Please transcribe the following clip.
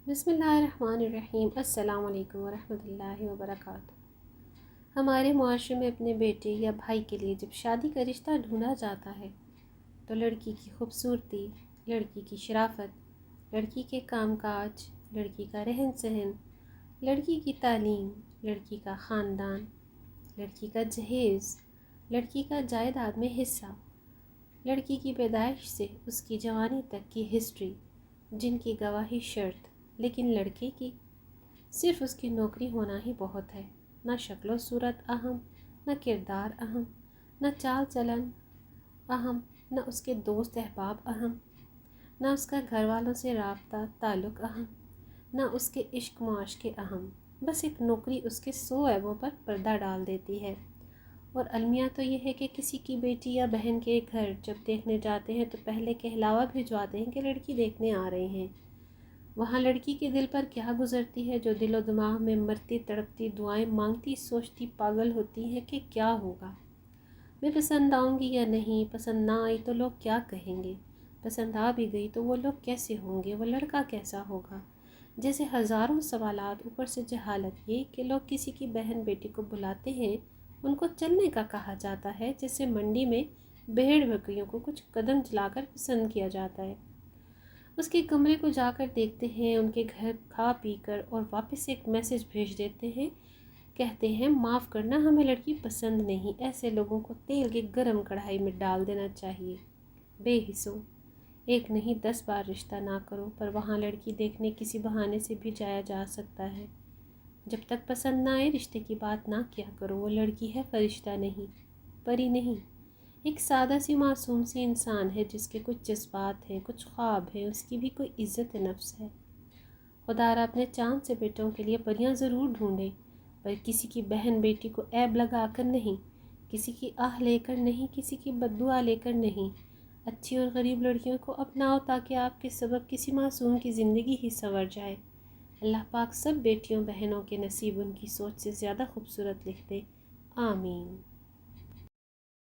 بسم اللہ الرحمن الرحیم۔ السلام علیکم ورحمۃ اللہ وبرکاتہ۔ ہمارے معاشرے میں اپنے بیٹے یا بھائی کے لیے جب شادی کا رشتہ ڈھونڈا جاتا ہے تو لڑکی کی خوبصورتی، لڑکی کی شرافت، لڑکی کے کام کاج، لڑکی کا رہن سہن، لڑکی کی تعلیم، لڑکی کا خاندان، لڑکی کا جہیز، لڑکی کا جائیداد میں حصہ، لڑکی کی پیدائش سے اس کی جوانی تک کی ہسٹری جن کی گواہی شرط، لیکن لڑکے کی صرف اس کی نوکری ہونا ہی بہت ہے۔ نہ شکل و صورت اہم، نہ کردار اہم، نہ چال چلن اہم، نہ اس کے دوست احباب اہم، نہ اس کا گھر والوں سے رابطہ تعلق اہم، نہ اس کے عشق معاشقے اہم۔ بس ایک نوکری اس کے 100 عیبوں پر پردہ ڈال دیتی ہے۔ اور المیہ تو یہ ہے کہ کسی کی بیٹی یا بہن کے گھر جب دیکھنے جاتے ہیں تو پہلے کہلاوا بھجواتے ہیں کہ لڑکی دیکھنے آ رہے ہیں۔ وہاں لڑکی کے دل پر کیا گزرتی ہے جو دل و دماغ میں مرتی تڑپتی دعائیں مانگتی سوچتی پاگل ہوتی ہے کہ کیا ہوگا، میں پسند آؤں گی یا نہیں، پسند نہ آئی تو لوگ کیا کہیں گے، پسند آ بھی گئی تو وہ لوگ کیسے ہوں گے، وہ لڑکا کیسا ہوگا، جیسے ہزاروں سوالات، اوپر سے جہالت یہ کہ لوگ کسی کی بہن بیٹی کو بلاتے ہیں ان کو چلنے کا کہا جاتا ہے، جیسے منڈی میں بھیڑ بکریوں کو کچھ قدم چلا کر پسند کیا جاتا ہے۔ اس کے کمرے کو جا کر دیکھتے ہیں، ان کے گھر کھا پی کر اور واپس ایک میسج بھیج دیتے ہیں، کہتے ہیں معاف کرنا ہمیں لڑکی پسند نہیں۔ ایسے لوگوں کو تیل کی گرم کڑھائی میں ڈال دینا چاہیے۔ بے حسوں، ایک نہیں 10 بار رشتہ نہ کرو، پر وہاں لڑکی دیکھنے کسی بہانے سے بھی جایا جا سکتا ہے۔ جب تک پسند نہ آئے رشتے کی بات نہ کیا کرو، وہ لڑکی ہے فرشتہ نہیں، پری نہیں، ایک سادہ سی معصوم سی انسان ہے جس کے کچھ جذبات ہیں، کچھ خواب ہیں، اس کی بھی کوئی عزت نفس ہے۔ خدا را اپنے چاند سے بیٹوں کے لیے پریاں ضرور ڈھونڈیں، پر کسی کی بہن بیٹی کو عیب لگا کر نہیں، کسی کی آہ لے کر نہیں، کسی کی بددعا لے کر نہیں۔ اچھی اور غریب لڑکیوں کو اپناؤ تاکہ آپ کے سبب کسی معصوم کی زندگی ہی سنور جائے۔ اللہ پاک سب بیٹیوں بہنوں کے نصیب ان کی سوچ سے زیادہ خوبصورت لکھ دے، آمین۔